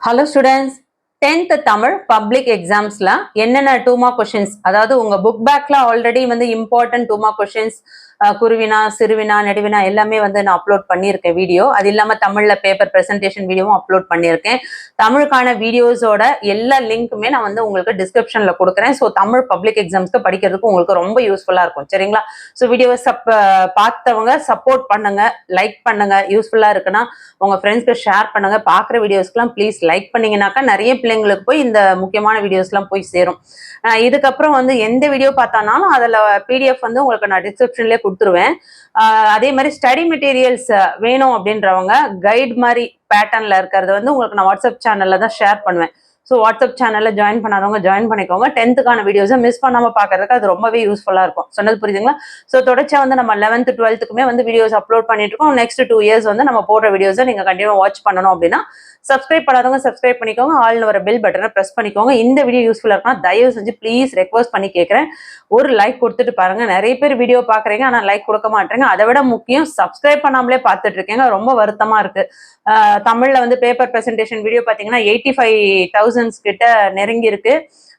Hello students, 10th Tamil public examsல என்னென்ன 2 mark questions அதாவது உங்க புக் பேக்ல ஆல்ரெடி வந்து இம்பார்ட்டன்ட் 2 mark questions குருவினா சிறுவினா நெடுவினா எல்லாமே வந்து நான் அப்லோட் பண்ணியிருக்கேன் வீடியோ. அது இல்லாம தமிழ்ல பேப்பர் பிரசன்டேஷன் வீடியோவும் அப்லோட் பண்ணியிருக்கேன். தமிழுக்கான வீடியோஸோட எல்லா லிங்க்குமே நான் வந்து உங்களுக்கு டிஸ்கிரிப்ஷன்ல கொடுக்குறேன். ஸோ தமிழ் பப்ளிக் எக்ஸாம்ஸ்க்கு படிக்கிறதுக்கு உங்களுக்கு ரொம்ப யூஸ்ஃபுல்லா இருக்கும். சரிங்களா? ஸோ வீடியோவை பார்த்தவங்க சப்போர்ட் பண்ணுங்க, லைக் பண்ணுங்க. யூஸ்ஃபுல்லா இருக்குன்னா உங்க ஃப்ரெண்ட்ஸ்க்கு ஷேர் பண்ணுங்க. பார்க்குற வீடியோஸ்க்குலாம் ப்ளீஸ் லைக் பண்ணீங்கன்னாக்கா நிறைய பிள்ளைங்களுக்கு போய் இந்த முக்கியமான வீடியோஸ்லாம் போய் சேரும். இதுக்கப்புறம் வந்து எந்த வீடியோ பார்த்தானாலும் அதில் பிடிஎஃப் வந்து உங்களுக்கு நான் டிஸ்கிரிப்ஷன்லேயே கொடுத்துருவேன். அதே மாதிரி ஸ்டடி மெட்டீரியல்ஸ் வேணும் அப்படின்றவங்க கைட் மாதிரி பேட்டர்னில் இருக்கிறது வந்து உங்களுக்கு நான் வாட்ஸ்அப் சேனலில் தான் ஷேர் பண்ணுவேன். ஸோ வாட்ஸ்அப் சேனலில் ஜாயின் பண்ணாதவங்க ஜாயின் பண்ணிக்கோங்க. 10th வீடியோஸை மிஸ் பண்ணாமல் பார்க்கறதுக்கு அது ரொம்பவே யூஸ்ஃபுல்லாக இருக்கும். சொன்னது புரியுதுங்களா? ஸோ தொடர்ச்சியாக வந்து நம்ம 11th 12th வந்து வீடியோஸ் அப்லோட் பண்ணிட்டு இருக்கோம். நெக்ஸ்ட் 2 years வந்து நம்ம போடுற வீடியோஸை நீங்கள் கண்டிப்பாக வாட்ச் பண்ணணும் அப்படின்னா சப்ஸ்கிரைப் பண்ணாதவங்க சப்ஸ்கிரைப் பண்ணிக்கோங்க. ஆல்னு வர பெல் பட்டனை ப்ரெஸ் பண்ணிக்கோங்க. இந்த வீடியோ யூஸ்ஃபுல்லாக இருக்குன்னா தயவு செஞ்சு ப்ளீஸ் ரெக்வஸ்ட் பண்ணி கேட்குறேன், ஒரு லைக் கொடுத்துட்டு பாருங்க. நிறைய பேர் வீடியோ பார்க்குறீங்க ஆனால் லைக் கொடுக்க மாட்டேங்க. அதை விட முக்கியம் சப்ஸ்கிரைப் பண்ணாமலே பார்த்துட்டு இருக்கீங்க. ரொம்ப வருத்தமா இருக்கு. தமிழ்ல வந்து பேப்பர் பிரசன்டேஷன் வீடியோ பார்த்தீங்கன்னா 85,000 கிட்ட நெருங்கி இருக்கு.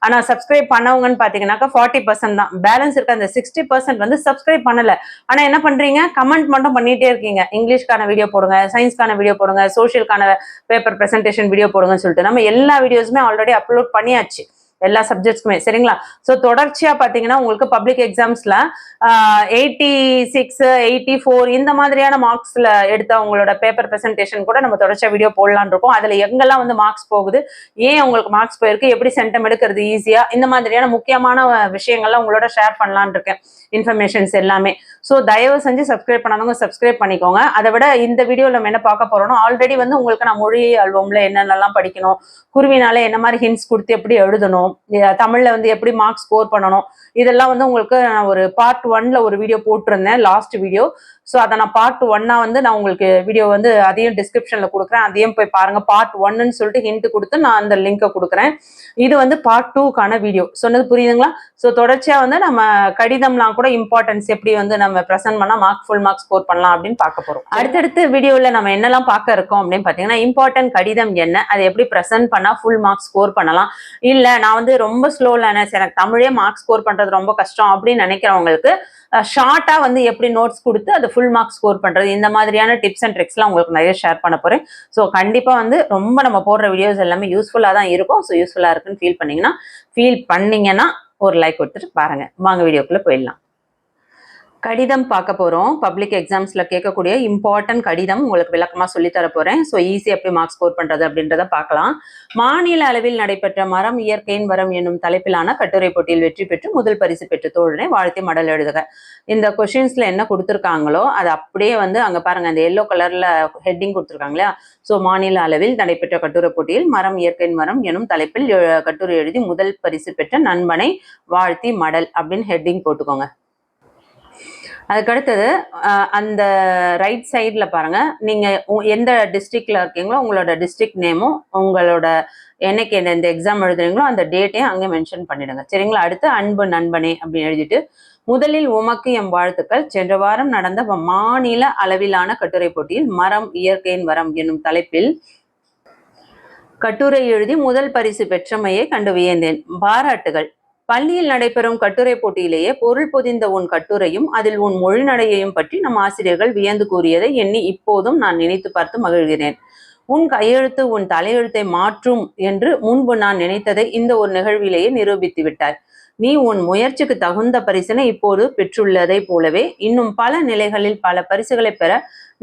ஆனா சப்ஸ்கிரைப் பண்ணவங்கன்னு பாத்தீங்கன்னாக்கா 40% தான். பேலன்ஸ் இருக்க அந்த 60% வந்து சப்ஸ்கிரைப் பண்ணல. ஆனா என்ன பண்றீங்க, கமெண்ட் மட்டும் பண்ணிட்டே இருக்கீங்க. இங்கிலீஷ்க்கான வீடியோ போடுங்க, சயின்ஸ்க்கான வீடியோ போடுங்க, சோஷியல்கான பேப்பர் பிரசன்டேஷன் வீடியோ போடுங்கன்னு சொல்லிட்டு நம்ம எல்லா வீடியோஸுமே ஆல்ரெடி அப்லோட் பண்ணியாச்சு, எல்லா சப்ஜெக்ட்ஸ்க்குமே. சரிங்களா? ஸோ தொடர்ச்சியா பாத்தீங்கன்னா உங்களுக்கு பப்ளிக் எக்ஸாம்ஸ்ல 86 84 இந்த மாதிரியான மார்க்ஸ்ல எடுத்த உங்களோட பேப்பர் பிரசன்டேஷன் கூட நம்ம தொடர்ச்சியா வீடியோ போடலான்னு இருக்கோம். அதுல எங்கெல்லாம் வந்து மார்க்ஸ் போகுது, ஏன் உங்களுக்கு மார்க்ஸ் போயிருக்கு, எப்படி சென்டம் எடுக்கிறது ஈஸியா, இந்த மாதிரியான முக்கியமான விஷயங்கள்லாம் உங்களோட ஷேர் பண்ணலான்னு இருக்கேன், இன்ஃபர்மேஷன்ஸ் எல்லாமே. ஸோ தயவு செஞ்சு சப்ஸ்கிரைப் பண்ணாதவங்க சப்ஸ்கிரைப் பண்ணிக்கோங்க. அதை விட இந்த வீடியோவில் நம்ம என்ன பார்க்க போறோம்னா ஆல்ரெடி வந்து உங்களுக்கு நான் மொழி ஆல்பம்ல என்னென்னலாம் படிக்கணும், குருவினால என்ன மாதிரி ஹிண்ட்ஸ் கொடுத்து எப்படி எழுதணும், தமிழ்ல வந்து எப்படி மார்க்ஸ் ஸ்கோர் பண்ணணும், இதெல்லாம் வந்து உங்களுக்கு நான் ஒரு பார்ட் 1ல ஒரு வீடியோ போட்டிருந்தேன், லாஸ்ட் வீடியோ. ஸோ அதை நான் பார்ட் 1 வந்து நான் உங்களுக்கு வீடியோ வந்து அதையும் டிஸ்கிரிப்ஷன்ல கொடுக்குறேன், அதையும் போய் பாருங்க. பார்ட் 1ன்னு சொல்லிட்டு ஹிண்ட் கொடுத்து நான் அந்த லிங்கை கொடுக்குறேன். இது வந்து பார்ட் 2க்கான வீடியோ. சொன்னது புரியுதுங்களா? ஸோ தொடர்ச்சியா வந்து நம்ம கடிதம்லாம் கூட இம்பார்ட்டன்ஸ் எப்படி வந்து நம்ம ப்ரெசென்ட் பண்ணா ஃபுல் மார்க் ஸ்கோர் பண்ணலாம் அப்படின்னு பார்க்க போறோம். அடுத்தடுத்து வீடியோவில் நம்ம என்னெல்லாம் பார்க்க இருக்கோம் அப்படின்னு பார்த்தீங்கன்னா, இம்பார்ட்டன்ட் கடிதம் என்ன, அதை எப்படி ப்ரெசென்ட் பண்ணா ஃபுல் மார்க் ஸ்கோர் பண்ணலாம், இல்ல நான் வந்து ரொம்ப ஸ்லோ லேர்னர்ஸ், எனக்கு தமிழே மார்க் ஸ்கோர் பண்றது ரொம்ப கஷ்டம் அப்படின்னு நினைக்கிறவங்களுக்கு ஷார்ட்டா வந்து எப்படி நோட்ஸ் கொடுத்து அது ஃபுல் மார்க் ஸ்கோர் பண்றது, இந்த மாதிரியான டிப்ஸ் அண்ட் ட்ரிக்ஸ்லாம் உங்களுக்கு நிறைய ஷேர் பண்ண போறேன். ஸோ கண்டிப்பா வந்து ரொம்ப நம்ம போடுற வீடியோஸ் எல்லாமே யூஸ்ஃபுல்லா தான் இருக்கும். ஸோ யூஸ்ஃபுல்லா இருக்குன்னு ஃபீல் பண்ணீங்கன்னா ஒரு லைக் கொடுத்துட்டு பாருங்க. வாங்க வீடியோக்குள்ள போயிடலாம். கடிதம் பார்க்க போறோம். பப்ளிக் எக்ஸாம்ஸ்ல கேட்கக்கூடிய இம்பார்ட்டன்ட் கடிதம் உங்களுக்கு விளக்கமா சொல்லித்தர போறேன். ஸோ ஈஸி எப்படி மார்க் ஸ்கோர் பண்றது அப்படின்றத பார்க்கலாம். மாநில அளவில் நடைபெற்ற மரம் இயற்கையின் வரம் என்னும் தலைப்பிலான கட்டுரை போட்டியில் வெற்றி பெற்று முதல் பரிசு பெற்ற தோழனை வாழ்த்தி மடல் எழுதுக. இந்த கொஸ்டின்ஸ்ல என்ன கொடுத்துருக்காங்களோ அது அப்படியே வந்து அங்க பாருங்க, அந்த எல்லோ கலர்ல ஹெட்டிங் கொடுத்துருக்காங்க இல்லையா? ஸோ மாநில அளவில் நடைபெற்ற கட்டுரை போட்டியில் மரம் இயற்கையின் மரம் எனும் தலைப்பில் கட்டுரை எழுதி முதல் பரிசு பெற்ற நண்பனை வாழ்த்தி மடல் அப்படின்னு ஹெட்டிங் போட்டுக்கோங்க. அதுக்கடுத்தது அந்த ரைட் சைடில் பாருங்க, நீங்க எந்த டிஸ்ட்ரிக்ட்ல இருக்கீங்களோ உங்களோட டிஸ்ட்ரிக்ட் நேமும் உங்களோட என்னைக்கு இந்த எக்ஸாம் எழுதுறீங்களோ அந்த டேட்டையும் அங்கே மென்ஷன் பண்ணிடுங்க. சரிங்களா? அடுத்து அன்பு நண்பனே அப்படின்னு எழுதிட்டு, முதலில் உமக்கு எம் வாழ்த்துக்கள். சென்ற வாரம் நடந்த மாநில அளவிலான கட்டுரை போட்டியில் மரம் இயற்கையின் வரம் என்னும் தலைப்பில் கட்டுரை எழுதி முதல் பரிசு பெற்றமையை கண்டு வியந்தேன். பாராட்டுகள். பள்ளியில் நடைபெறும் கட்டுரை போட்டியிலேயே பொருள் பொதிந்த உன் கட்டுரையும் அதில் உன் மொழிநடையையும் பற்றி நம் ஆசிரியர்கள் வியந்து கூறியதை எண்ணி இப்போதும் நான் நினைத்து பார்த்து மகிழ்கிறேன். உன் கையெழுத்து உன் தலையெழுத்தை மாற்றும் என்று முன்பு நான் நினைத்ததை இந்த ஒரு நிகழ்விலேயே நிரூபித்து விட்டாய். நீ உன் முயற்சிக்கு தகுந்த பரிசினை இப்போது பெற்றுள்ளதை போலவே இன்னும் பல நிலைகளில் பல பரிசுகளை பெற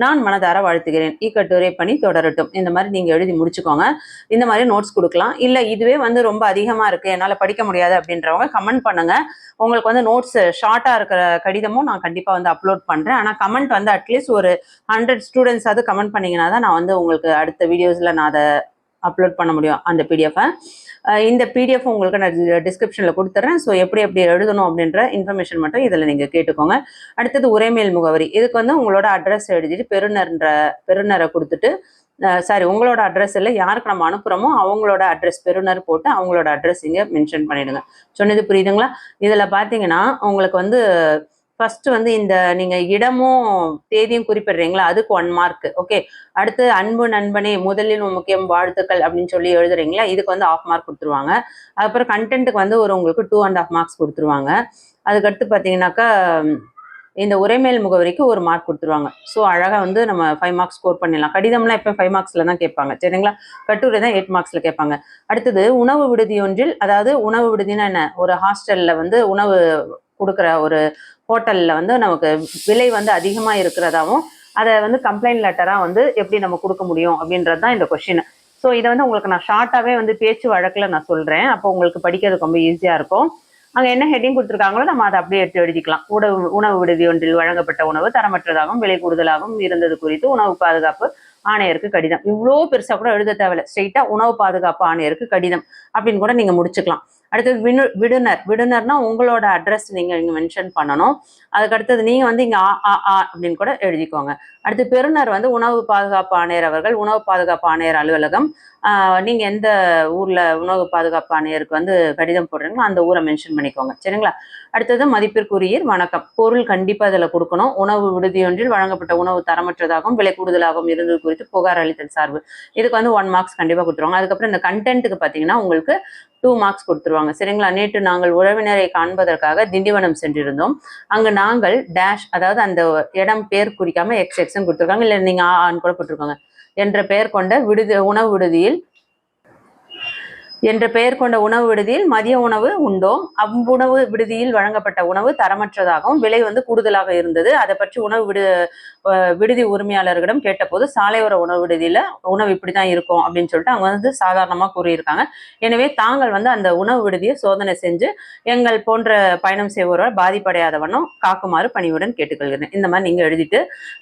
நான் மனதார வாழ்த்துகிறேன். இக்கட்டுரை பணி தொடரட்டும். இந்த மாதிரி நீங்க எழுதி முடிச்சுக்கோங்க. இந்த மாதிரி நோட்ஸ் கொடுக்கலாம். இல்ல இதுவே வந்து ரொம்ப அதிகமா இருக்கு, என்னால படிக்க முடியாது அப்படின்றவங்க கமெண்ட் பண்ணுங்க. உங்களுக்கு வந்து நோட்ஸ் ஷார்ட்டா இருக்கிற கடிதமும் நான் கண்டிப்பா வந்து அப்லோட் பண்றேன். ஆனா கமெண்ட் வந்து அட்லீஸ்ட் ஒரு 100 ஸ்டூடெண்ட்ஸ் அது கமெண்ட் பண்ணீங்கன்னா தான் நான் வந்து உங்களுக்கு அடுத்த வீடியோஸ்ல நான் அதை அப்லோட் பண்ண முடியும், அந்த பிடிஎஃப். இந்த பிடிஎஃப் உங்களுக்கு நான் டிஸ்கிரிப்ஷனில் கொடுத்துட்றேன். ஸோ எப்படி எழுதணும் அப்படின்ற இன்ஃபர்மேஷன் மட்டும் இதில் நீங்கள் கேட்டுக்கோங்க. அடுத்தது உரைமேல் முகவரி. இதுக்கு வந்து உங்களோட அட்ரஸ் எழுதிட்டு பெறுநரை கொடுத்துட்டு, உங்களோட அட்ரஸ் இல்லை, யாருக்கு நம்ம அனுப்புகிறோமோ அவங்களோட அட்ரஸ் பெறுநர் போட்டு அவங்களோட அட்ரஸ் இங்கே மென்ஷன் பண்ணிடுங்க. சொன்னது புரியுதுங்களா? இதில் பார்த்தீங்கன்னா உங்களுக்கு வந்து ஃபர்ஸ்ட் வந்து இந்த நீங்க இடமும் தேதியும் குறிப்பிடுறீங்களா, அதுக்கு 1 மார்க். ஓகே. அடுத்து அன்பு நண்பனே முதலில் முக்கியம் வாழ்த்துக்கள் அப்படின்னு சொல்லி எழுதுறீங்களா, இதுக்கு வந்து 1/2 மார்க் கொடுத்துருவாங்க. அதுக்கப்புறம் கண்டென்ட்டுக்கு வந்து உங்களுக்கு 2.5 மார்க்ஸ் கொடுத்துருவாங்க. அதுக்கடுத்து பார்த்தீங்கன்னாக்கா இந்த உரைமேல் முகவரிக்கு 1 மார்க் கொடுத்துருவாங்க. ஸோ அழகாக வந்து நம்ம 5 மார்க்ஸ் ஸ்கோர் பண்ணிடலாம். கடிதம்லாம் எப்போ 5 மார்க்ஸில் தான் கேட்பாங்க, சரிங்களா. கட்டுரை தான் 8 மார்க்ஸில் கேட்பாங்க. அடுத்தது உணவு விடுதி ஒன்றில், அதாவது உணவு விடுதினா என்ன, ஒரு ஹாஸ்டலில் வந்து உணவு கொடுக்குற ஒரு ஹோட்டலில் வந்து நமக்கு விலை வந்து அதிகமாக இருக்கிறதாவும் அதை வந்து கம்ப்ளைண்ட் லெட்டராக வந்து எப்படி நம்ம கொடுக்க முடியும் அப்படின்றது தான் இந்த கொஷின். ஸோ இதை வந்து உங்களுக்கு நான் ஷார்ட்டாகவே வந்து பேச்சு வழக்கில் நான் சொல்கிறேன். அப்போ உங்களுக்கு படிக்கிறது ரொம்ப ஈஸியாக இருக்கும். அங்கே என்ன ஹெட்டிங் கொடுத்துருக்காங்களோ நம்ம அதை அப்படியே எடுத்து எழுதிக்கலாம். உணவு விடுதி ஒன்றில் வழங்கப்பட்ட உணவு தரமற்றதாகவும் விலை கூடுதலாகவும் இருந்தது குறித்து உணவு பாதுகாப்பு ஆணையருக்கு கடிதம். இவ்வளோ பெருசாக கூட எழுத தேவையில்லை, ஸ்ட்ரெயிட்டா உணவு பாதுகாப்பு ஆணையருக்கு கடிதம் அப்படின்னு கூட நீங்க முடிச்சுக்கலாம். அடுத்தது விடுனர். விடுனர்னா உங்களோட அட்ரஸ் நீங்க இங்க மென்ஷன் பண்ணணும். அதுக்கு அடுத்தது நீங்க வந்து இங்க அப்படின்னு கூட எழுதிக்கோங்க. அடுத்து பெறுநர் வந்து உணவு பாதுகாப்பு ஆணையர் அவர்கள், உணவு பாதுகாப்பு ஆணையர் அலுவலகம். நீங்க எந்த ஊர்ல உணவு பாதுகாப்பு ஆணையருக்கு வந்து கடிதம் போடுறீங்களோ அந்த ஊரை மென்ஷன் பண்ணிக்கோங்க, சரிங்களா. அடுத்தது மதிப்பிற்குரியர் வணக்கம். பொருள் கண்டிப்பா இதுல கொடுக்கணும். உணவு விடுதியொன்றில் வழங்கப்பட்ட உணவு தரமற்றதாகவும் விலை கூடுதலாகவும் இருந்தது குறித்து புகார் அளித்தல் சார்பு. இதுக்கு வந்து 1 மார்க்ஸ் கண்டிப்பா கொடுத்துருவாங்க. அதுக்கப்புறம் இந்த கண்டென்ட்டுக்கு பாத்தீங்கன்னா உங்களுக்கு 2 மார்க்ஸ் கொடுத்துருவாங்க, சரிங்களா. நேற்று நாங்கள் உறவினரை காண்பதற்காக திண்டிவனம் சென்றிருந்தோம். அங்கு நாங்கள் டேஷ், அதாவது அந்த இடம் பேர் குறிக்காம எக்ஸ்ன்னு கொடுத்துருக்காங்க, இல்லை நீங்க ஆன்னு கூட போட்டிருக்காங்க. என்ற பெயர் கொண்ட உணவு விடுதியில் மதிய உணவு உண்டோம். அவ்வுணவு விடுதியில் வழங்கப்பட்ட உணவு தரமற்றதாகவும் விலை வந்து கூடுதலாக இருந்தது. அதை பற்றி விடுதி உரிமையாளர்களிடம் கேட்டபோது சாலையோர உணவு விடுதியில உணவு இப்படிதான் இருக்கும் அப்படின்னு சொல்லிட்டு அவங்க வந்து சாதாரணமா கூறியிருக்காங்க. எனவே தாங்கள் வந்து அந்த உணவு விடுதியை சோதனை செஞ்சு எங்கள் போன்ற பயணம் செய்வோரை பாதிப்படையாத வண்ணம் காக்குமாறு பணிவுடன் கேட்டுக்கொள்கிறேன். இந்த மாதிரி நீங்க எழுதிட்டு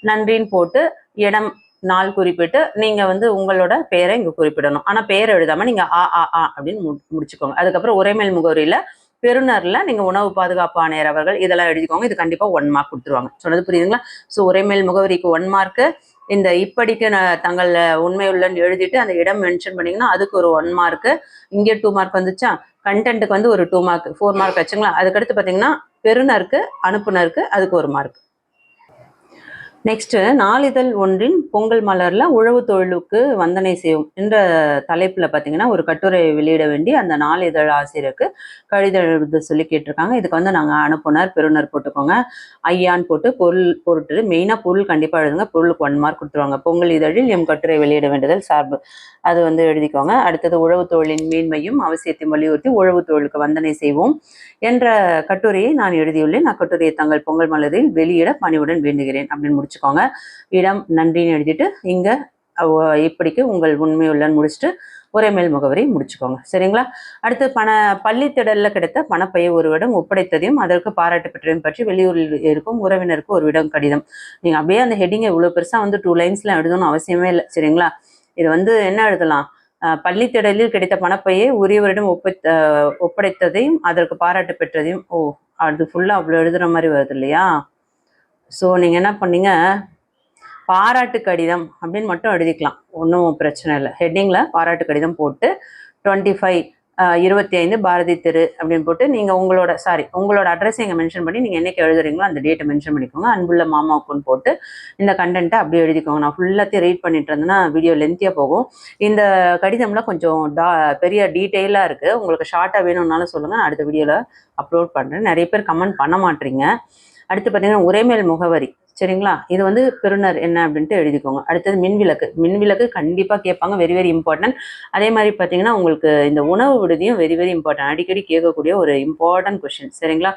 நன்றின்னு போட்டு இடம் நாள் குறிப்பிட்டு நீங்க வந்து உங்களோட பெயரை இங்க குறிப்பிடணும். ஆனா பெயர் எழுதாம நீங்க அப்படின்னு முடிச்சுக்கோங்க. அதுக்கப்புறம் உரைமேல் முகவரியில பெறுநர்ல நீங்க உணவு பாதுகாப்பு ஆணையர் அவர்கள் இதெல்லாம் எழுதிக்கோங்க. இது கண்டிப்பா 1 மார்க் கொடுத்துருவாங்க. சொன்னது புரியுதுங்களா. ஸோ உரைமேல் முகவரிக்கு 1 மார்க், இந்த இப்படிக்கு தங்கள் உண்மையுள்ளன்னு எழுதிட்டு அந்த இடம் மென்ஷன் பண்ணீங்கன்னா அதுக்கு ஒரு 1 மார்க். இங்கே 2 மார்க் வந்துச்சா. கண்டென்ட்டுக்கு வந்து ஒரு 2 மார்க், 4 மார்க் வச்சுங்களா. அதுக்கடுத்து பாத்தீங்கன்னா பெறுநருக்கு அனுப்புனருக்கு அதுக்கு 1 மார்க். நெக்ஸ்ட், நாளிதழ் ஒன்றின் பொங்கல் மலர்ல உழவு தொழிலுக்கு வந்தனை செய்யும் என்ற தலைப்புல பாத்தீங்கன்னா ஒரு கட்டுரை வெளியிட வேண்டி அந்த நாளிதழ் ஆசிரியருக்கு கடிதம் எழுத சொல்லி கேட்டிருக்காங்க. இதுக்கு வந்து நாங்க அனுப்புனர் பெறுநர் போட்டுக்கோங்க. ஐயான்னு போட்டு பொருள் பொருட்டு மெயினா பொருள் கண்டிப்பா எழுதுங்க. பொருளுக்கு 1 மார்க் கொடுத்துருவாங்க. பொங்கல் இதழில் எம் கட்டுரை வெளியிட வேண்டுதல் சார்பு, அது வந்து எழுதிக்கோங்க. அடுத்தது உழவு தொழிலின் மேன்மையும் அவசியத்தையும் வலியுறுத்தி உழவு தொழிலுக்கு வந்தனை செய்வோம் என்ற கட்டுரையை நான் எழுதியுள்ளேன். அக்கட்டுரையை தங்கள் பொங்கல் மலரில் வெளியிட பணிவுடன் வேண்டுகிறேன் அப்படின்னு முடிச்சுக்கோங்க. இடம் நன்றின்னு எழுதிட்டு இங்க இப்படிக்கு உங்கள் உண்மையுள்ளன்னு முடிச்சுட்டு உரைமேல் முகவரி முடிச்சுக்கோங்க, சரிங்களா. அடுத்து பள்ளி திடல்ல கிடைத்த பணப்பையை ஒருவரிடம் ஒப்படைத்ததையும் அதற்கு பாராட்டு பெற்றதையும் பற்றி வெளியூரில் இருக்கும் உறவினருக்கு ஒரு இடம் கடிதம். நீங்க அப்படியே அந்த ஹெட்டிங்கை இவ்வளவு பெருசா வந்து 2 லைன்ஸ்லாம் எழுதணும்னு அவசியமே இல்லை, சரிங்களா. இது வந்து என்ன எழுதலாம், பள்ளி திடலில் கிடைத்த பணப்பையை உரியவரிடம் ஒப்படைத்ததையும் அதற்கு பாராட்டு பெற்றதையும். அது ஃபுல்லா அவ்வளோ எழுதுற மாதிரி வருது இல்லையா. ஸோ நீங்க என்ன பண்ணீங்க, பாராட்டு கடிதம் அப்படின்னு மட்டும் எழுதிக்கலாம், ஒன்றும் பிரச்சனை இல்லை. ஹெட்டிங்ல பாராட்டு கடிதம் போட்டு 25 25 பாரதி தெரு அப்படின்னு போட்டு நீங்க உங்களோட அட்ரஸ் இங்க மென்ஷன் பண்ணி நீங்க என்னைக்கு எழுதுறீங்களோ அந்த டேட்டை மென்ஷன் பண்ணிக்கோங்க. அன்புள்ள மாமாவுக்குன்னு போட்டு இந்த கண்டென்ட்டை அப்படியே எழுதிக்கோங்க. நான் ஃபுல்லாத்தையும் ரீட் பண்ணிட்டு இருந்தேன்னா வீடியோ லென்த்தியா போகும். இந்த கடிதம்ல கொஞ்சம் பெரிய டீட்டெயிலா இருக்கு. உங்களுக்கு ஷார்ட்டா வேணும்னாலும் சொல்லுங்க, நான் அடுத்த வீடியோல அப்லோட் பண்றேன். நிறைய பேர் கமெண்ட் பண்ண மாட்டீங்க. அடுத்து பார்த்தீங்கன்னா உரைமேல் முகவரி, சரிங்களா. இது வந்து பெறுநர் என்ன அப்படின்ட்டு எழுதிக்கோங்க. அடுத்தது மின்விளக்கு கண்டிப்பாக கேட்பாங்க, வெரி வெரி இம்பார்ட்டன்ட். அதே மாதிரி பார்த்தீங்கன்னா உங்களுக்கு இந்த உணவு விடுதியும் வெரி வெரி இம்பார்ட்டன்ட், அடிக்கடி கேட்கக்கூடிய ஒரு இம்பார்ட்டன்ட் கொஸ்டின், சரிங்களா.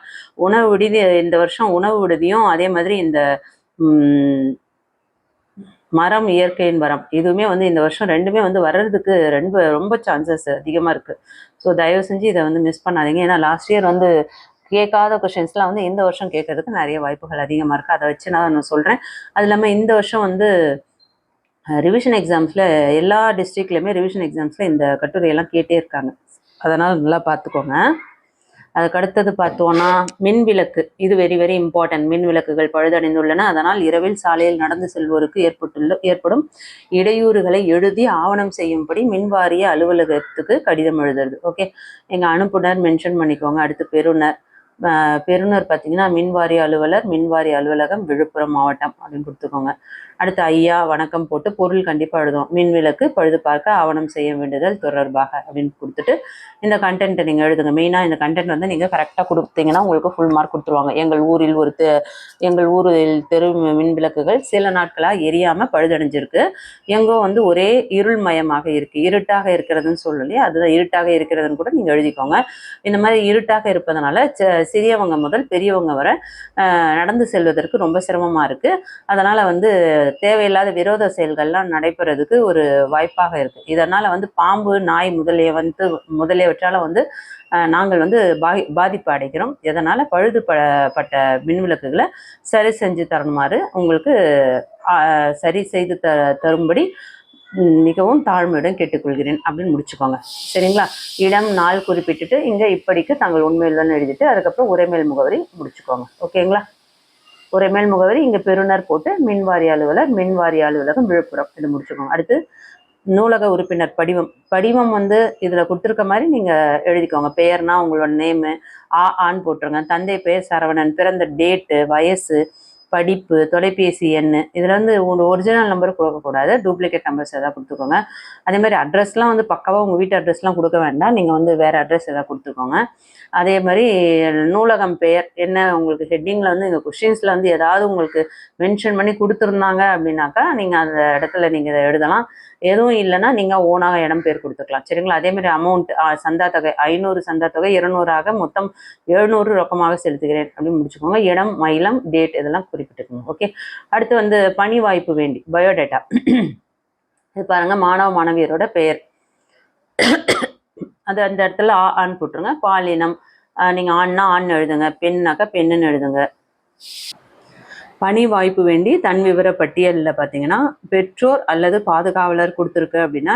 உணவு விடுதி இந்த வருஷம் உணவு விடுதியும் அதே மாதிரி இந்த மரம் இயற்கையின் மரம் இதுவுமே வந்து இந்த வருஷம் ரெண்டுமே வந்து வர்றதுக்கு ரொம்ப சான்சஸ் அதிகமாக இருக்கு. ஸோ தயவு செஞ்சு இதை வந்து மிஸ் பண்ணாதீங்க. ஏன்னா லாஸ்ட் இயர் வந்து கேட்காத கொஷின்ஸ்லாம் வந்து இந்த வருஷம் கேட்கறதுக்கு நிறைய வாய்ப்புகள் அதிகமாக இருக்குது. அதை வச்சு நான் சொல்கிறேன். அது இல்லாமல் இந்த வருஷம் வந்து ரிவிஷன் எக்ஸாம்ஸில் எல்லா டிஸ்ட்ரிக்ட்லையுமே ரிவிஷன் எக்ஸாம்ஸில் இந்த கட்டுரையெல்லாம் கேட்டே இருக்காங்க. அதனால் நல்லா பார்த்துக்கோங்க. அதுக்கு அடுத்தது பார்த்தோன்னா மின்விளக்கு, இது வெரி வெரி இம்பார்ட்டன்ட். மின் விளக்குகள் பழுதடைந்துள்ளன, அதனால் இரவில் சாலையில் நடந்து செல்வோருக்கு ஏற்படும் இடையூறுகளை எழுதி ஆவணம் செய்யும்படி மின்வாரிய அலுவலகத்துக்கு கடிதம் எழுதுறது. ஓகே, எங்கள் அனுப்புனர் மென்ஷன் பண்ணிக்கோங்க. அடுத்து பெறுநர் பெறுநர் பார்த்தீங்கன்னா மின்வாரிய அலுவலர், மின்வாரிய அலுவலகம், விழுப்புரம் மாவட்டம் அப்படின்னு கொடுத்துக்கோங்க. அடுத்து ஐயா வணக்கம் போட்டு பொருள் கண்டிப்பாக எழுதும். மின் விளக்கு பழுது பார்க்க ஆவணம் செய்ய வேண்டுதல் தொடர்பாக அப்படின்னு கொடுத்துட்டு இந்த கண்டென்ட்டை நீங்கள் எழுதுங்க. மெயினாக இந்த கண்டென்ட் வந்து நீங்கள் கரெக்டாக கொடுத்தீங்கன்னா உங்களுக்கு ஃபுல் மார்க் கொடுத்துருவாங்க. எங்கள் ஊரில் தெரு மின் விளக்குகள் சில நாட்களாக எரியாமல் பழுதடைஞ்சிருக்கு. எங்கோ வந்து ஒரே இருள்மயமாக இருக்குது. இருட்டாக இருக்கிறதுன்னு சொல்லலையே, அதுதான் இருட்டாக இருக்கிறதுன்னு கூட நீங்கள் எழுதிக்கோங்க. இந்த மாதிரி இருட்டாக இருப்பதனால சிறியவங்க முதல் பெரியவங்க வரை நடந்து செல்வதற்கு ரொம்ப சிரமமாக இருக்குது. அதனால் வந்து தேவையில்லாத விரோத செயல்கள்லாம் நடைபெறதுக்கு ஒரு வாய்ப்பாக இருக்குது. இதனால் வந்து பாம்பு, நாய் முதலியவற்றால் வந்து நாங்கள் வந்து பாதிப்பு அடைகிறோம். இதனால் பட்ட மின்விளக்குகளை சரி செஞ்சு தரணுமாறு உங்களுக்கு சரி செய்து தரும்படி மிகவும் தாழ்மையுடன் கேட்டுக்கொள்கிறேன் அப்படின்னு முடிச்சுக்கோங்க. சரிங்களா? இடம் நாள் குறிப்பிட்டுட்டு இங்கே இப்படிக்கு தாங்கள் உண்மையில்தான் எழுதிட்டு அதுக்கப்புறம் உரைமேல் முகவரி முடிச்சுக்கோங்க. ஓகேங்களா? உரைமேல் முகவரி இங்கே பெறுநர் போட்டு மின்வாரிய அலுவலகம் விழுப்புரம் இது முடிச்சுக்கோங்க. அடுத்து நூலக உறுப்பினர் படிவம் வந்து இதில் கொடுத்துருக்க மாதிரி நீங்கள் எழுதிக்கோங்க. பெயர்னா உங்களோட நேமு ஆன்னு போட்டுருங்க. தந்தை பெயர் சரவணன், பிறந்த டேட்டு, வயசு, படிப்பு, தொலைபேசி எண், இதில் வந்து ஒரிஜினல் நம்பர் கொடுக்கக்கூடாது, டூப்ளிகேட் நம்பர்ஸ் எதாவது கொடுத்துக்கோங்க. அதே மாதிரி அட்ரஸ்லாம் வந்து பக்காவாக உங்கள் வீட்டு அட்ரஸ்லாம் கொடுக்க வேண்டாம், நீங்கள் வந்து வேறு அட்ரஸ் எதாவது கொடுத்துக்கோங்க. அதே மாதிரி நூலகம் பெயர் என்ன, உங்களுக்கு ஹெட்டிங்கில் வந்து இந்த கொஷின்ஸில் வந்து ஏதாவது உங்களுக்கு மென்ஷன் பண்ணி கொடுத்துருந்தாங்க அப்படின்னாக்கா நீங்கள் அந்த இடத்துல நீங்கள் இதை எழுதலாம். எதுவும் இல்லைன்னா நீங்கள் ஓனாக இடம் பேர் கொடுத்துக்கலாம். சரிங்களா? அதே மாதிரி அமௌண்ட் சந்தா தொகை 500 சந்தா தொகை 200 மொத்தம் 700 ரொக்கமாக செலுத்துகிறேன் அப்படின்னு முடிச்சுக்கோங்க. இடம், மயிலம், டேட் இதெல்லாம் குறிப்பிட்டுக்கோங்க. ஓகே. அடுத்து வந்து பணி வாய்ப்பு வேண்டி பயோடேட்டா இது பாருங்க, மாணவ மாணவியரோட பெயர் அது அந்த இடத்துல ஆண் போட்டுருங்க. பாலினம் நீங்கள் ஆண்னா ஆண் எழுதுங்க, பெண்ணாக்கா பெண்ணுன்னு எழுதுங்க. பணி வாய்ப்பு வேண்டி தன் விவர பட்டியலில் பார்த்தீங்கன்னா பெற்றோர் அல்லது பாதுகாவலர் கொடுத்துருக்கு அப்படின்னா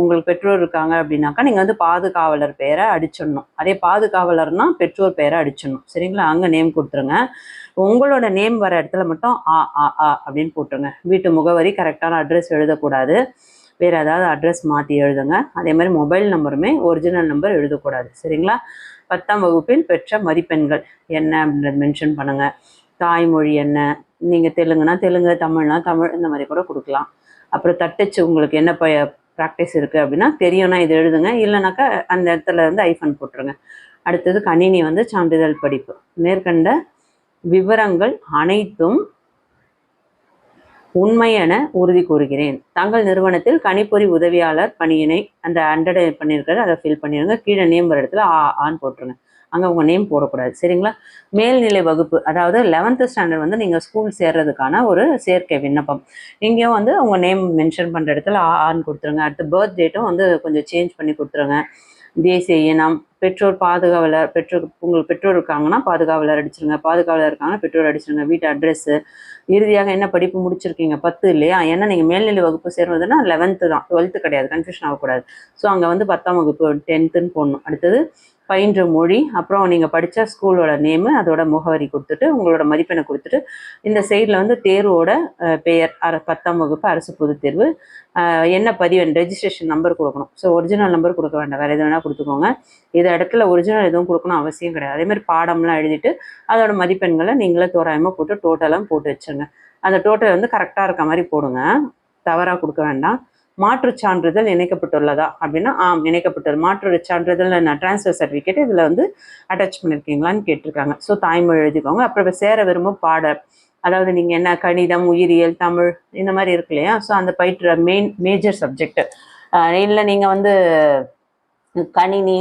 உங்களுக்கு பெற்றோர் இருக்காங்க அப்படின்னாக்கா நீங்கள் வந்து பாதுகாவலர் பெயரை அடிச்சிடணும். அதே பாதுகாவலர்னா பெற்றோர் பெயரை அடிச்சிடணும். சரிங்களா? அங்கே நேம் கொடுத்துருங்க. உங்களோட நேம் வர இடத்துல மட்டும் அப்படின்னு போட்டுருங்க. வீட்டு முகவரி கரெக்டான அட்ரஸ் எழுதக்கூடாது, வேறு ஏதாவது அட்ரஸ் மாற்றி எழுதுங்க. அதே மாதிரி மொபைல் நம்பருமே ஒரிஜினல் நம்பர் எழுதக்கூடாது. சரிங்களா? 10ஆம் வகுப்பில் பெற்ற மதிப்பெண்கள் என்ன அப்படின்றது மென்ஷன் பண்ணுங்கள். தாய்மொழி என்ன, நீங்கள் தெலுங்குனா தெலுங்கு, தமிழ்னா தமிழ், இந்த மாதிரி கூட கொடுக்கலாம். அப்புறம் தட்டச்சு உங்களுக்கு என்ன ப்ராக்டிஸ் இருக்குது அப்படின்னா தெரியும்னா இது எழுதுங்க, இல்லைனாக்கா அந்த இடத்துல இருந்து ஐஃபன் போட்டுருங்க. அடுத்தது கணினி வந்து சான்றிதழ் படிப்பு. மேற்கண்ட விவரங்கள் அனைத்தும் உண்மை என உறுதி கூறுகிறேன். தங்கள் நிறுவனத்தில் கணிப்பொறி உதவியாளர் பணியினை அந்த அண்டர்லைன் பண்ணியிருக்காரு, அதை ஃபில் பண்ணிடுங்க. கீழே நேம் வர இடத்துல ஆன் போட்டுருங்க. அங்கே உங்கள் நேம் போடக்கூடாது. சரிங்களா? மேல்நிலை வகுப்பு, அதாவது 11th ஸ்டாண்டர்ட் வந்து நீங்கள் ஸ்கூல் சேர்றதுக்கான ஒரு சேர்க்கை விண்ணப்பம். இங்கேயும் வந்து உங்கள் நேம் மென்ஷன் பண்ணுற இடத்துல ஆன் கொடுத்துருங்க. அடுத்து பர்த் டேட்டும் வந்து கொஞ்சம் சேஞ்ச் பண்ணி கொடுத்துருங்க. தேசிய இனம், பெற்றோர் பாதுகாவலர், உங்களுக்கு பெற்றோர் இருக்காங்கன்னா பாதுகாவலர் அடிச்சிருங்க, பாதுகாவலர் இருக்காங்கன்னா பெற்றோர் அடிச்சிருங்க. வீட்டு அட்ரெஸ்ஸு, இறுதியாக என்ன படிப்பு முடிச்சிருக்கீங்க, 10 இல்லையா? ஏன்னா நீங்கள் மேல்நிலை வகுப்பு சேர்வதுன்னா 11th தான், 12th கிடையாது, கன்ஃபியூஷன் ஆகக்கூடாது. ஸோ அங்கே வந்து 10ஆம் வகுப்பு 10th போடணும். அடுத்தது பயின்ற மொழி, அப்புறம் நீங்கள் படித்த ஸ்கூலோட நேமு, அதோட முகவரி கொடுத்துட்டு உங்களோட மதிப்பெண்ணை கொடுத்துட்டு இந்த சைடில் வந்து தேர்வோட பெயர் 10ஆம் வகுப்பு அரசு பொதுத் தேர்வு என்ன பதிவெண் ரெஜிஸ்ட்ரேஷன் நம்பர் கொடுக்கணும். ஸோ ஒரிஜினல் நம்பர் கொடுக்க வேண்டாம், வேறு எது வேணால் கொடுத்துக்கோங்க. இது இடத்துல ஒரிஜினல் எதுவும் கொடுக்கணும் அவசியம் கிடையாது. அதேமாதிரி பாடம்லாம் எழுதிட்டு அதோட மதிப்பெண்களை நீங்களே தோராயமாக போட்டு டோட்டலாக போட்டு வச்சுருங்க. அந்த டோட்டல் வந்து கரெக்டாக இருக்க மாதிரி போடுங்க, தவறாக கொடுக்க வேண்டாம். மாற்றுச் சான்றிதழ் இணைக்கப்பட்டுள்ளதா அப்படின்னா இணைக்கப்பட்டது. மாற்று சான்றிதழ் ட்ரான்ஸ்ஃபர் சர்டிஃபிகேட் இதில் வந்து அட்டாச் பண்ணியிருக்கீங்களான்னு கேட்டிருக்காங்க. ஸோ தாய்மொழி எழுதிக்கோங்க. அப்புறம் சேர விரும்பும் பாடம், அதாவது நீங்கள் என்ன கணிதம், உயிரியல், தமிழ் இந்த மாதிரி இருக்கு இல்லையா? ஸோ அந்த பயிற்ற மேஜர் சப்ஜெக்ட் இல்லை நீங்கள் வந்து கணினி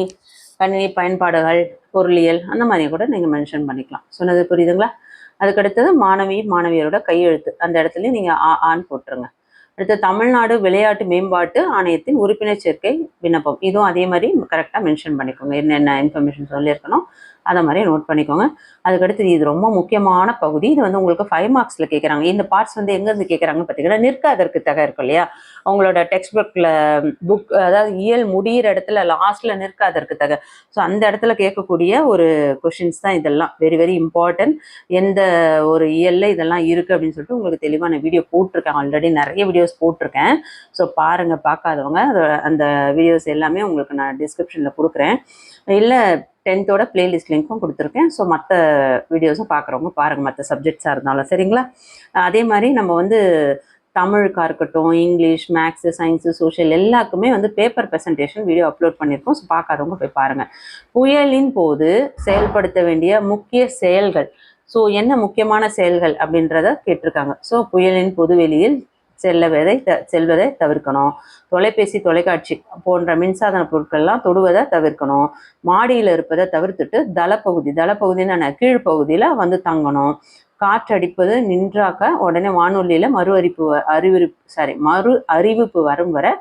பயன்பாடுகள், பொருளியல் அந்த மாதிரி கூட நீங்கள் மென்ஷன் பண்ணிக்கலாம். சொன்னது புரியுதுங்களா? அதுக்கடுத்தது மாணவியரோட கையெழுத்து, அந்த இடத்துலையும் நீங்கள் ஆன் போட்டுருங்க. அடுத்து தமிழ்நாடு விளையாட்டு மேம்பாட்டு ஆணையத்தின் உறுப்பினர் சேர்க்கை விண்ணப்பம், இதுவும் அதே மாதிரி கரெக்டாக மென்ஷன் பண்ணிக்கோங்க. என்னென்ன இன்ஃபர்மேஷன் சொல்லியிருக்கணும் அதை மாதிரி நோட் பண்ணிக்கோங்க. அதுக்கடுத்து இது ரொம்ப முக்கியமான பகுதி, இது வந்து உங்களுக்கு 5 மார்க்ஸில் கேட்குறாங்க. இந்த பார்ட்ஸ் வந்து எங்கேருந்து கேட்குறாங்கன்னு பார்த்தீங்கன்னா நிற்க அதற்கு தக இருக்கும் இல்லையா? அவங்களோட டெக்ஸ்ட் புக் அதாவது இயல் முடிகிற இடத்துல லாஸ்ட்டில் நிற்க அதற்கு தக, ஸோ அந்த இடத்துல கேட்கக்கூடிய ஒரு கொஷின்ஸ் தான் இதெல்லாம். Very very important. எந்த ஒரு இயலில் இதெல்லாம் இருக்குது அப்படின்னு சொல்லிட்டு உங்களுக்கு தெளிவான வீடியோ போட்டிருக்கேன், ஆல்ரெடி நிறைய வீடியோஸ் போட்டிருக்கேன். ஸோ பாருங்கள், பார்க்காதவங்க அந்த வீடியோஸ் எல்லாமே உங்களுக்கு நான் டிஸ்கிரிப்ஷனில் கொடுக்குறேன். இல்லை 10th பிளேலிஸ்ட் லிங்க்கும் கொடுத்துருக்கேன். ஸோ மற்ற வீடியோஸும் பார்க்குறவங்க பாருங்கள், மற்ற சப்ஜெக்ட்ஸாக இருந்தாலும் சரிங்களா. அதே மாதிரி நம்ம வந்து தமிழுக்காக இருக்கட்டும், இங்கிலீஷ், மேக்ஸு, சயின்ஸு, சோஷியல் எல்லாருக்குமே வந்து பேப்பர் ப்ரெசன்டேஷன் வீடியோ அப்லோட் பண்ணியிருக்கோம். ஸோ பார்க்காதவங்க போய் பாருங்கள். புயலின் போது செயல்படுத்த வேண்டிய முக்கிய செயல்கள். ஸோ என்ன முக்கியமான செயல்கள் அப்படின்றத கேட்டிருக்காங்க. ஸோ புயலின் பொதுவெளியில் செல்வதை தவிர்க்கணும். தொலைபேசி, தொலைக்காட்சி போன்ற மின்சாதன பொருட்கள்லாம் தொடுவதை தவிர்க்கணும். மாடியில் இருப்பதை தவிர்த்துட்டு தளப்பகுதின்னு கீழ்ப்பகுதியில் வந்து தங்கணும். காற்றடிப்பது நின்றாக்க உடனே வானொலியில் மறு அறிவிப்பு வரும் வரை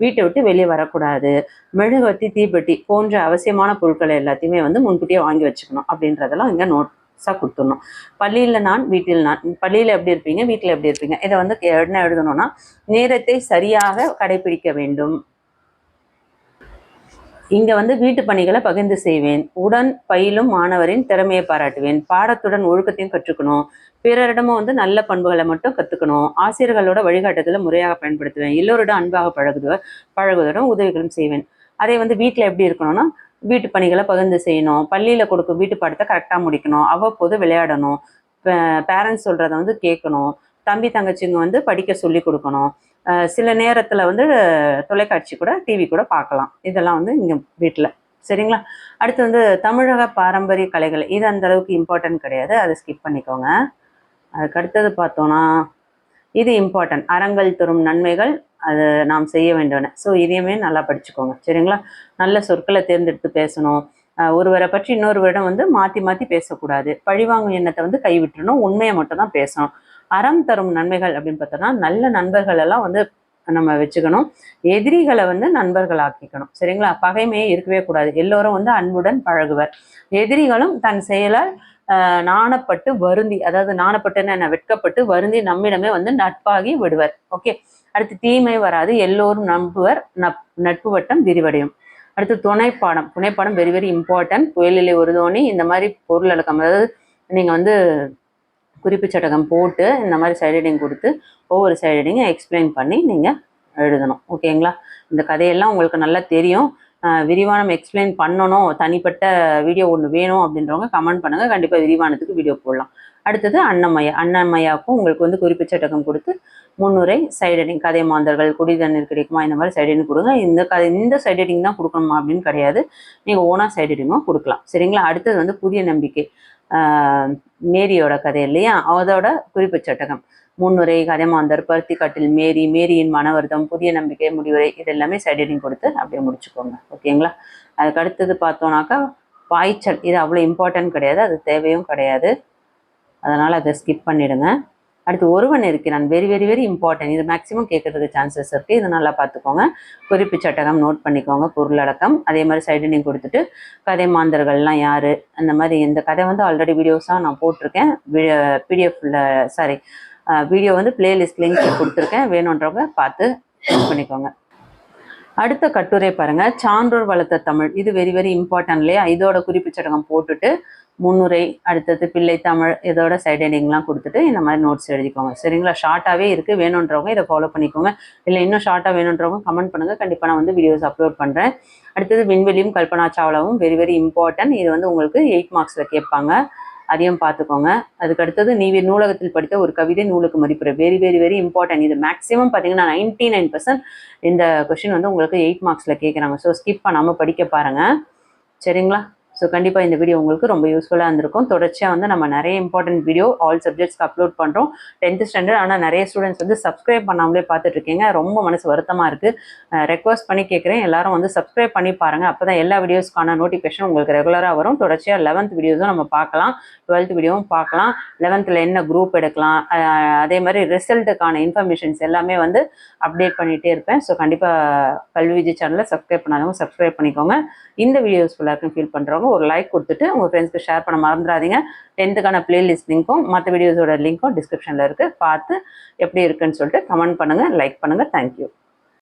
வீட்டை விட்டு வெளியே வரக்கூடாது. மெழுகுவர்த்தி, தீப்பெட்டி போன்ற அவசியமான பொருட்களை எல்லாத்தையுமே வந்து முன்கூட்டியே வாங்கி வச்சுக்கணும் அப்படின்றதெல்லாம் இங்கே நோட்ஸாக கொடுத்துடணும். பள்ளியில் நான், வீட்டில் நான். பள்ளியில் எப்படி இருப்பீங்க, வீட்டில் எப்படி இருப்பீங்க, இதை வந்து என்ன எழுதணும்னா, நேரத்தை சரியாக கடைபிடிக்க வேண்டும். இங்க வந்து வீட்டு பணிகளை பகிர்ந்து செய்வேன். உடன் பயிலும் மாணவரின் திறமையை பாராட்டுவேன். பாடத்துடன் ஒழுக்கத்தையும் கற்றுக்கணும். பிறரிடமும் வந்து நல்ல பண்புகளை மட்டும் கற்றுக்கணும். ஆசிரியர்களோட வழிகாட்டுதலை முறையாக பயன்படுத்துவேன். எல்லோரிடம் அன்பாக பழகுவதுடன் உதவிகளும் செய்வேன். அதே வந்து வீட்டில் எப்படி இருக்கணும்னா, வீட்டு பணிகளை பகிர்ந்து செய்யணும். பள்ளியில் கொடுக்கும் வீட்டு பாடத்தை கரெக்டாக முடிக்கணும். அவ்வப்போது விளையாடணும். பேரண்ட்ஸ் சொல்கிறத வந்து கேட்கணும். தம்பி தங்கச்சிங்க வந்து படிக்க சொல்லி கொடுக்கணும். சில நேரத்தில் வந்து தொலைக்காட்சி கூட, டிவி கூட பார்க்கலாம். இதெல்லாம் வந்து இங்கே வீட்டில் சரிங்களா. அடுத்து வந்து தமிழக பாரம்பரிய கலைகள், இது அந்த அளவுக்கு இம்பார்ட்டன்ட் கிடையாது, அதை ஸ்கிப் பண்ணிக்கோங்க. அதுக்கு அடுத்தது பார்த்தோன்னா, இது இம்பார்ட்டன்ட். அறங்கள் தரும் நன்மைகள் அது நாம் செய்ய வேண்டும்னு. ஸோ இதையுமே நல்லா படிச்சுக்கோங்க சரிங்களா. நல்ல சொற்களை தேர்ந்தெடுத்து பேசணும். ஒருவரை பற்றி இன்னொருவரிடம் வந்து மாற்றி பேசக்கூடாது. பழிவாங்கும் எண்ணத்தை வந்து கைவிட்டுறணும். உண்மையை மட்டும் தான் பேசணும். அறம் தரும் நன்மைகள் அப்படின்னு பார்த்தோம்னா, நல்ல நண்பர்கள் எல்லாம் வந்து நம்ம வச்சுக்கணும். எதிரிகளை வந்து நண்பர்கள் ஆக்கிக்கணும் சரிங்களா. பகைமையே இருக்கவே கூடாது. எல்லோரும் வந்து அன்புடன் பழகுவர். எதிரிகளும் தன் செயலால் நாணப்பட்டு வருந்தி, அதாவது நாணப்பட்டுன்னு என்ன, வெட்கப்பட்டு வருந்தி நம்மிடமே வந்து நட்பாகி விடுவர். ஓகே. அடுத்து தீமை வராது. எல்லோரும் நம்புவர். நட்பு வட்டம் விரிவடையும். அடுத்து துணைப்பாடம் வெரி வெரி இம்பார்ட்டன்ட். புயலிலே ஒரு தோணி, இந்த மாதிரி பொருள் அடக்கம், அதாவது நீங்கள் வந்து குறிப்பு சட்டகம் போட்டு இந்த மாதிரி சைட் கொடுத்து ஒவ்வொரு சைட் எக்ஸ்பிளைன் பண்ணி நீங்கள் எழுதணும். ஓகேங்களா. இந்த கதையெல்லாம் உங்களுக்கு நல்லா தெரியும். விரிவானம் எக்ஸ்பிளைன் பண்ணணும், தனிப்பட்ட வீடியோ ஒன்று வேணும் அப்படின்றவங்க கமெண்ட் பண்ணுங்கள். கண்டிப்பாக விரிவானத்துக்கு வீடியோ போடலாம். அடுத்தது அன்னமையாவுக்கும் உங்களுக்கு வந்து குறிப்பு சட்டகம் கொடுத்து முன்னுரை, சைட் கதை மாந்தர்கள், குடி தண்ணீர் கிடைக்குமா, இந்த மாதிரி சைட் கொடுங்க. இந்த சைட் தான் கொடுக்கணுமா அப்படின்னு கிடையாது, நீங்கள் ஓனாக சைட் கொடுக்கலாம் சரிங்களா. அடுத்தது வந்து புதிய நம்பிக்கை, மேரியோட கதை இல்லையா, அதோட குறிப்பு சட்டகம், முன்னுரை, கதைமாந்தர், பருத்திக்காட்டில் மேரி, மேரியின் மனவர்த்தம், புதிய நம்பிக்கை, முடிவுரை, இது எல்லாமே சைட் கொடுத்து அப்படியே முடிச்சுக்கோங்க. ஓகேங்களா. அதுக்கு அடுத்தது பார்த்தோன்னாக்கா பாய்ச்சல், இது அவ்வளோ இம்பார்ட்டன்ட் கிடையாது, அது தேவையும் கிடையாது, அதனால் அதை ஸ்கிப் பண்ணிவிடுங்க. அடுத்து ஒருவன் இருக்கிறான், வெரி வெரி வெரி இம்பார்ட்டன்ட். இது மேக்ஸிமம் கேட்கறதுக்கு சான்சஸ் இருக்குது, இது நல்லா பார்த்துக்கோங்க. குறிப்பு சட்டகம் நோட் பண்ணிக்கோங்க, பொருளடக்கம். அதே மாதிரி சைடு கொடுத்துட்டு கதை மாந்தர்கள்லாம் யார், அந்த மாதிரி இந்த கதை வந்து ஆல்ரெடி வீடியோஸாக நான் போட்டிருக்கேன். வீடியோ வந்து பிளேலிஸ்ட் லிங்க் கொடுத்துருக்கேன், வேணுன்றவங்க பார்த்து பண்ணிக்கோங்க. அடுத்த கட்டுரை பாருங்க, சான்றோர் வளர்த்த தமிழ். இது வெரி வெரி இம்பார்ட்டன்ட் இல்லையா. இதோட குறிப்பு சட்டகம் போட்டுட்டு முன்னுரை, அடுத்தது பிள்ளை தமிழ், இதோட சைட் ஹெட்டிங்லாம் கொடுத்துட்டு இந்த மாதிரி நோட்ஸ் எழுதிக்கோங்க சரிங்களா. ஷார்ட்டாகவே இருக்குது, வேணுன்றவங்க இதை ஃபாலோ பண்ணிக்கோங்க. இல்லை இன்னும் ஷார்ட்டாக வேணுன்றவங்க கமெண்ட் பண்ணுங்கள், கண்டிப்பாக நான் வந்து வீடியோஸ் அப்லோட் பண்ணுறேன். அடுத்தது விண்வெளியும் கல்பனா சாவ்லாவும் வெரி வெரி இம்பார்ட்டன்ட். இது வந்து உங்களுக்கு 8 மார்க்ஸில் கேட்பாங்க, அதையும் பார்த்துக்கோங்க. அதுக்கு அடுத்தது நீவிர் நூலகத்தில் படித்த ஒரு கவிதை நூலுக்கு மதிப்புரை, வெரி வெரி வெரி இம்பார்ட்டன்ட். இது மேக்ஸிமம் பார்த்தீங்கன்னா 99% இந்த கொஸ்டின் வந்து உங்களுக்கு 8 மார்க்ஸில் கேட்குறாங்க. ஸோ ஸ்கிப் பண்ணாமல் படிக்க பாருங்கள் சரிங்களா. ஸோ கண்டிப்பாக இந்த வீடியோ உங்களுக்கு ரொம்ப யூஸ்ஃபுல்லாக இருந்திருக்கும். தொடர்ச்சியாக வந்து நம்ம நிறைய இம்பார்ட்டன்ட் வீடியோ ஆல் சப்ஜெக்ட்ஸ்க்கு அப்லோட் பண்ணுறோம். 10th standard. ஆனால் நிறைய ஸ்டூடெண்ட்ஸ் வந்து சப்ஸ்கிரைப் பண்ணாமலே பார்த்துட்ருக்கீங்க, ரொம்ப மனசு வருத்தமாக இருக்குது. ரெக்வஸ்ட் பண்ணி கேட்குறேன், எல்லாரும் வந்து சப்ஸ்கிரைப் பண்ணி பாருங்கள். அப்போ தான் எல்லா வீடியோஸ்க்கான நோட்டிஃபிகேஷன் உங்களுக்கு ரெகுலராக வரும். தொடர்ச்சியாக 11th வீடியோஸும் நம்ம பார்க்கலாம், 12th வீடியோவும் பார்க்கலாம். 11th என்ன குரூப் எடுக்கலாம், அதே மாதிரி ரிசல்ட்டுக்கான இன்ஃபர்மேஷன்ஸ் எல்லாமே வந்து அப்டேட் பண்ணிகிட்டே இருப்பேன். ஸோ கண்டிப்பாக கல்வி விஜய் சேனலை சப்ஸ்கிரைப் பண்ணாதவங்க சப்ஸ்கிரைப் பண்ணிக்கோங்க. இந்த வீடியோஸ் ஃபுல்லாக ஃபீல் பண்ணுறவங்க ஒரு லைக் கொடுத்துட்டு உங்கள் ஃப்ரெண்ட்ஸ்க்கு ஷேர் பண்ண மறந்துடாதீங்க. 10th பிளேலிஸ்ட் லிங்க்கும் மற்ற வீடியோஸோட லிங்க்கும் டிஸ்கிரிப்ஷனில் இருக்குது, பார்த்து எப்படி இருக்குன்னு சொல்லிட்டு கமெண்ட் பண்ணுங்கள், லைக் பண்ணுங்கள். தேங்க்யூ.